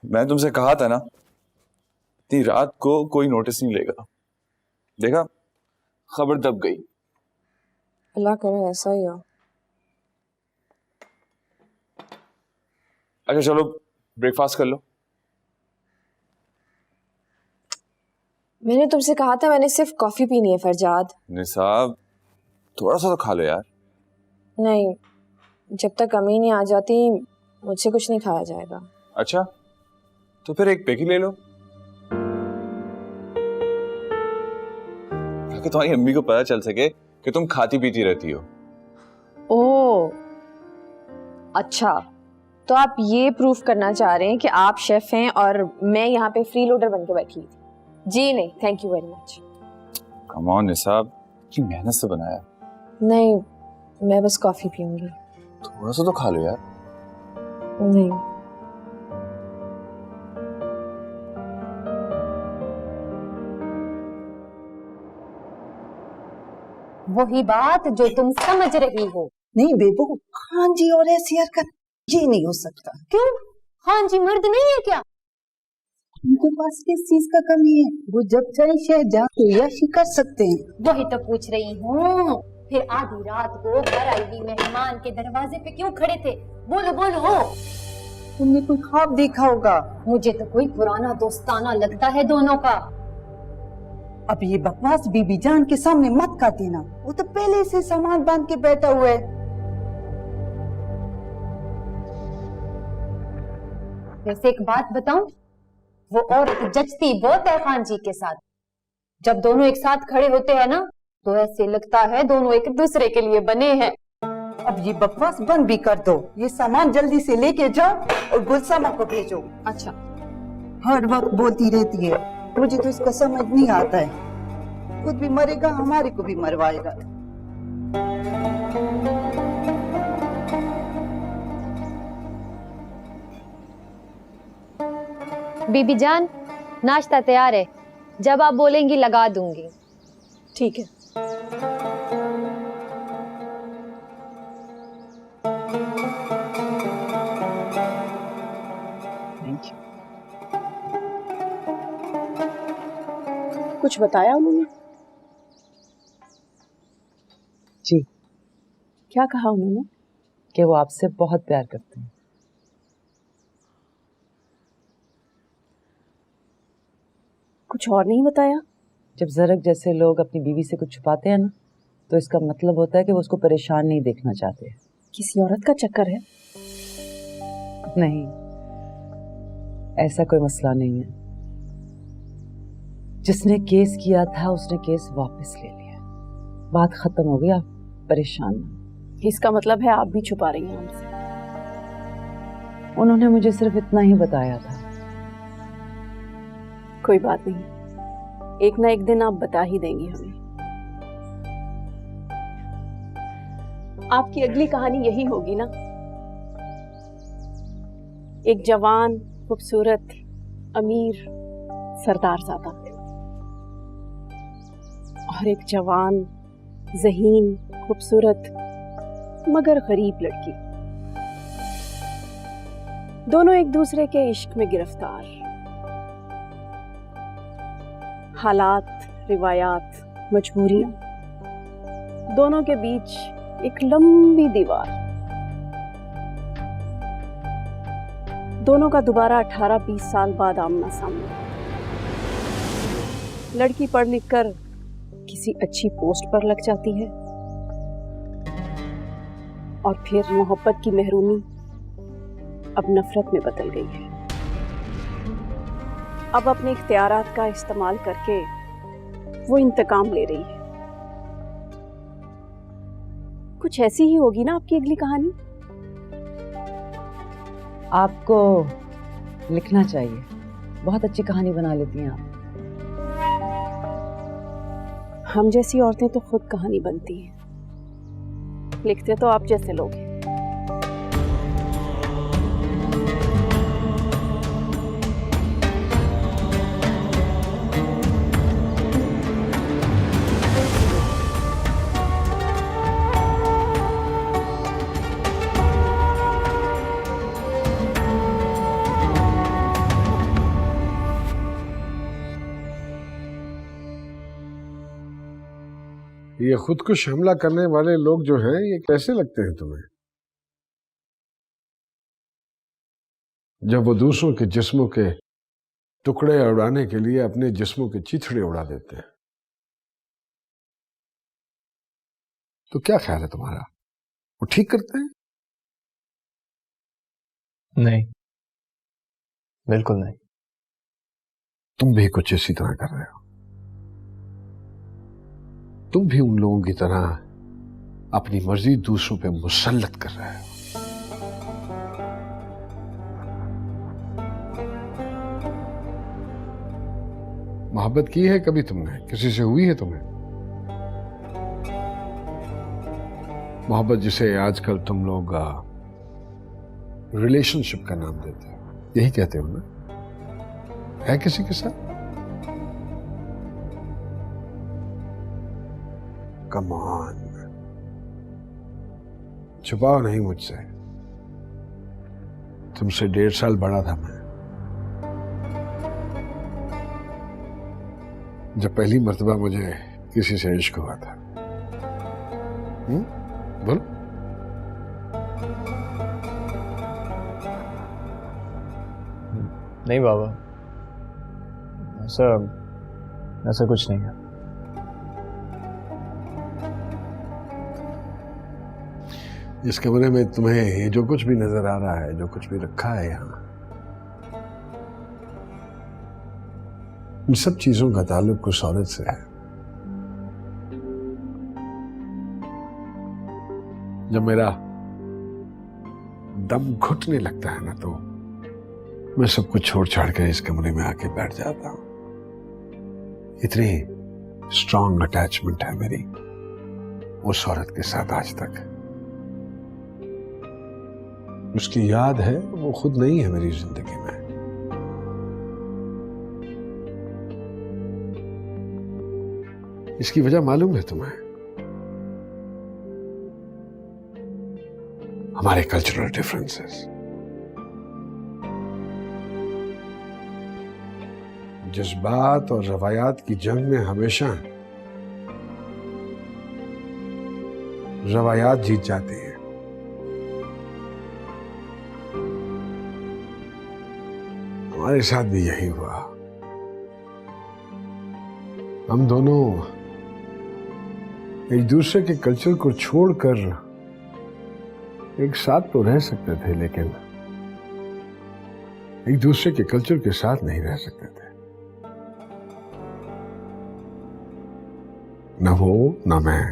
मैं तुमसे कहा था ना, इतनी रात को कोई नोटिस नहीं लेगा। देखा, खबर दब गई। अल्लाह करे ऐसा ही हो। अच्छा चलो ब्रेकफास्ट कर लो। मैंने तुमसे कहा था मैंने सिर्फ कॉफी पीनी है फरजाद। निसाब थोड़ा सा तो खा लो यार। नहीं, जब तक अम्मी नहीं आ जाती मुझसे कुछ नहीं खाया जाएगा। अच्छा तो फिर एक पेगी ले लो, ताकि तुम्हारी अम्मी को पता चल सके कि तुम खाती पीती रहती हो। ओह अच्छा, तो आप ये प्रूफ करना चाह रहे हैं कि आप शेफ हैं और मैं यहाँ पे फ्री लोडर बन के बैठी थी? जी नहीं, thank you very much. Come on निसाब, की मेहनत से बनाया। नहीं, मैं बस कॉफी पीऊंगी। थोड़ा सा तो खा लो यार। नहीं। वही बात जो तुम समझ रही हो। नहीं बेबू, खान जी और ऐसी हरकत ये नहीं हो सकता। क्यों? खान जी मर्द नहीं है क्या? उनके पास किस चीज का कमी है? वो जब चाहे शहर जाके याशी कर सकते हैं। वही तो पूछ रही हूँ। फिर आधी रात को घर आई हुई मेहमान के दरवाजे पे क्यों खड़े थे? बोलो बोलो। तुमने कोई ख्वाब देखा होगा। मुझे तो कोई पुराना दोस्ताना लगता है दोनों का। अब ये बकवास बीबी जान के सामने मत कर देना। वो तो पहले से सामान बांध के बैठा हुआ है। वैसे एक बात बताऊं, वो औरत जचती बहुत है खान जी के साथ। जब दोनों एक साथ खड़े होते हैं ना, तो ऐसे लगता है दोनों एक दूसरे के लिए बने हैं। अब ये बकवास बंद भी कर दो। ये सामान जल्दी से लेके जाओ और गुलसमा को भेजो। अच्छा। हर वक्त बोलती रहती है, मुझे तो इसका समझ नहीं आता है। खुद भी मरेगा, हमारे को भी मरवाएगा। बीबी जान, नाश्ता तैयार है। जब आप बोलेंगी लगा दूंगी। ठीक है। कुछ बताया उन्होंने? जी। क्या कहा उन्होंने? कि वो आपसे बहुत प्यार करते हैं। कुछ और नहीं बताया? जब जरक जैसे लोग अपनी बीवी से कुछ छुपाते हैं ना, तो इसका मतलब होता है कि वो उसको परेशान नहीं देखना चाहते। किसी औरत का चक्कर है? नहीं, ऐसा कोई मसला नहीं है। जिसने केस किया था उसने केस वापस ले लिया। बात खत्म हो गई, आप परेशान ना। इसका मतलब है आप भी छुपा रही हैं हमसे? उन्होंने मुझे सिर्फ इतना ही बताया था। कोई बात नहीं, एक ना एक दिन आप बता ही देंगी हमें। आपकी अगली कहानी यही होगी ना? एक जवान, खूबसूरत, अमीर सरदारज़ादा और एक जवान, ज़हीन, खूबसूरत मगर गरीब लड़की। दोनों एक दूसरे के इश्क में गिरफ्तार। हालात, रिवायात, मजबूरियां, दोनों के बीच एक लंबी दीवार। दोनों का दोबारा 18-20 साल बाद आमना सामना। लड़की पढ़ लिख कर किसी अच्छी पोस्ट पर लग जाती है और फिर मोहब्बत की महरूमी अब नफरत में बदल गई है। अब अपने इख्तियारात का इस्तेमाल करके वो इंतकाम ले रही है। कुछ ऐसी ही होगी ना आपकी अगली कहानी? आपको लिखना चाहिए, बहुत अच्छी कहानी बना लेती हैं आप। हम जैसी औरतें तो खुद कहानी बनती हैं, लिखते तो आप जैसे लोग हैं। ये खुदकुश हमला करने वाले लोग जो हैं ये कैसे लगते हैं तुम्हें? जब वो दूसरों के जिस्मों के टुकड़े उड़ाने के लिए अपने जिस्मों के चिथड़े उड़ा देते हैं, तो क्या ख्याल है तुम्हारा, वो ठीक करते हैं? नहीं, बिल्कुल नहीं। तुम भी कुछ इसी तरह कर रहे हो। तुम भी उन लोगों की तरह अपनी मर्जी दूसरों पे मुसल्लत कर रहे हो। मोहब्बत की है कभी तुमने? किसी से हुई है तुम्हें मोहब्बत, जिसे आजकल तुम लोग रिलेशनशिप का नाम देते हो, यही कहते हो ना? है किसी के साथ? कम ऑन, छुपाओ नहीं मुझसे। तुमसे 1.5 साल बड़ा था मैं जब पहली मर्तबा मुझे किसी से इश्क हुआ था। बोलो। नहीं बाबा, ऐसा कुछ नहीं है। इस कमरे में तुम्हें ये जो कुछ भी नजर आ रहा है, जो कुछ भी रखा है यहाँ, इन सब चीजों का ताल्लुक उस औरत से है। जब मेरा दम घुटने लगता है ना, तो मैं सब कुछ छोड़ छाड़ कर इस कमरे में आके बैठ जाता हूं। इतनी स्ट्रॉन्ग अटैचमेंट है मेरी उस औरत के साथ आज तक। उसकी याद है, वो खुद नहीं है मेरी जिंदगी में। इसकी वजह मालूम है तुम्हें? हमारे कल्चरल डिफरेंसेस। जज्बात और रवायात की जंग में हमेशा रवायात जीत जाती हैं। हमारे साथ भी यही हुआ। हम दोनों एक दूसरे के कल्चर को छोड़कर एक साथ तो रह सकते थे, लेकिन एक दूसरे के कल्चर के साथ नहीं रह सकते थे। न वो न मैं।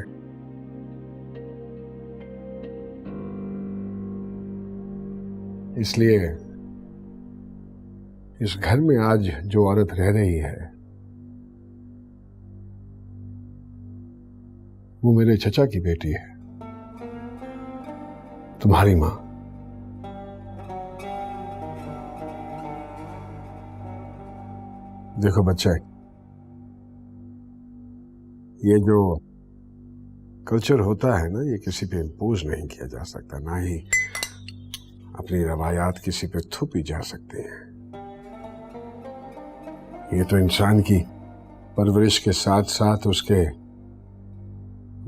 इसलिए इस घर में आज जो औरत रह रही है, वो मेरे चचा की बेटी है, तुम्हारी मां। देखो बच्चा, ये जो कल्चर होता है ना, ये किसी पे इम्पोज नहीं किया जा सकता, ना ही अपनी रवायात किसी पे थोपी जा सकती है। ये तो इंसान की परवरिश के साथ साथ उसके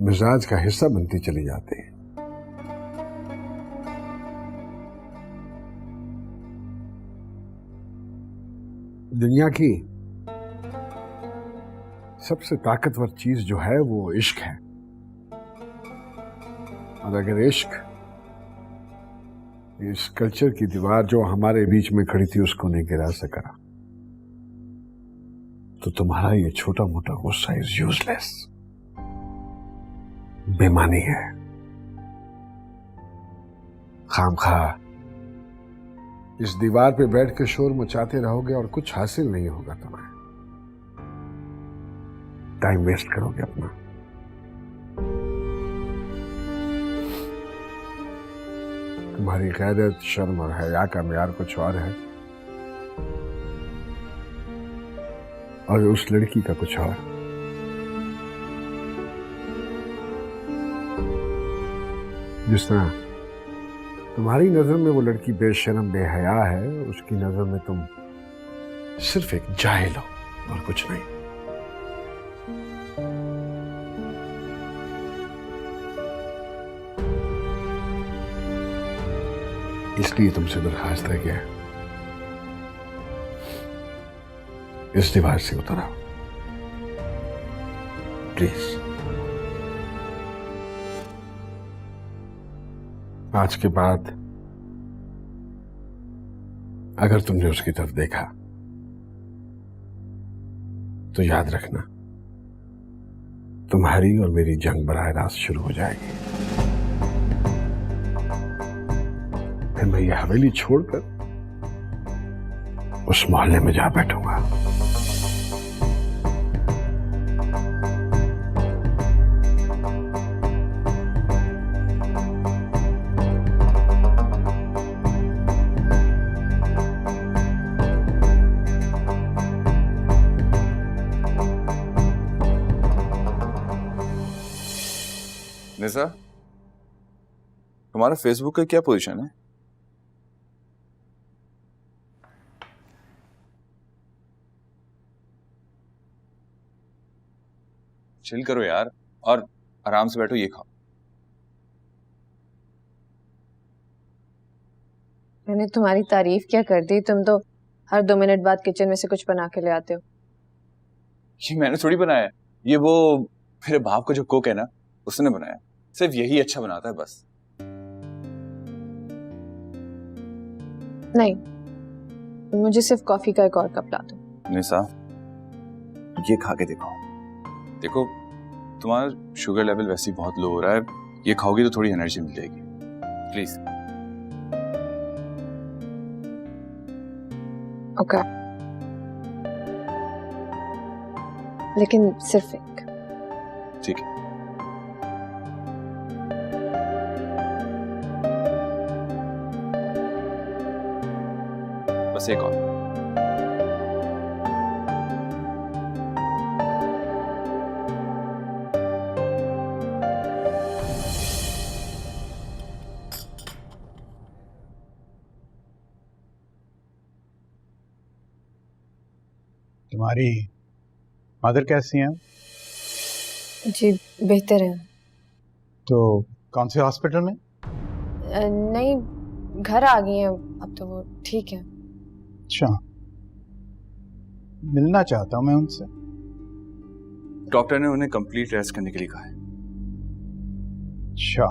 मिजाज का हिस्सा बनती चली जाती है। दुनिया की सबसे ताकतवर चीज जो है वो इश्क है, और अगर इश्क इस कल्चर की दीवार जो हमारे बीच में खड़ी थी उसको नहीं गिरा सका, तो तुम्हारा ये छोटा मोटा गुस्सा इज यूजलेस, बेमानी है। खामखा इस दीवार पे बैठ के शोर मचाते रहोगे और कुछ हासिल नहीं होगा तुम्हें। टाइम वेस्ट करोगे अपना। तुम्हारी गैरत, शर्म और हया का मेयार कुछ और है, और उस लड़की का कुछ और। जिस तरह तुम्हारी नजर में वो लड़की बेशर्म बेहया है, उसकी नजर में तुम सिर्फ एक जाहिल हो और कुछ नहीं। इसलिए तुमसे दरखास्त है कि इस दीवार से उतर आओ प्लीज। आज के बाद अगर तुमने उसकी तरफ देखा तो याद रखना तुम्हारी और मेरी जंग बराह रास्त शुरू हो जाएगी। फिर मैं ये हवेली छोड़कर उस मोहल्ले में जा बैठूंगा। निसा, तुम्हारा फेसबुक का क्या पोजीशन है? चिल करो यार और आराम से बैठो, ये खाओ। मैंने तुम्हारी तारीफ क्या कर दी, तुम तो हर 2 मिनट बाद किचन में से कुछ बना के ले आते हो। ये मैंने थोड़ी बनाया है, ये वो मेरे बाप का जो कुक है ना, उसने बनाया। सिर्फ यही अच्छा बनाता है बस। नहीं, मुझे सिर्फ कॉफी का एक और कप ला दो। निसा, ये खा के देखो। देखो, तुम्हारा शुगर लेवल वैसे ही बहुत लो हो रहा है, ये खाओगी तो थोड़ी एनर्जी मिल जाएगी। प्लीज। ओके, लेकिन सिर्फ एक। ठीक है। बस एक और। तुम्हारी मदर कैसी हैं? जी बेहतर है। तो कौन से हॉस्पिटल में? नहीं, घर आ गई हैं अब तो वो ठीक है। अच्छा, मिलना चाहता हूं मैं उनसे। डॉक्टर ने उन्हें कंप्लीट रेस्ट करने के लिए कहा है। अच्छा,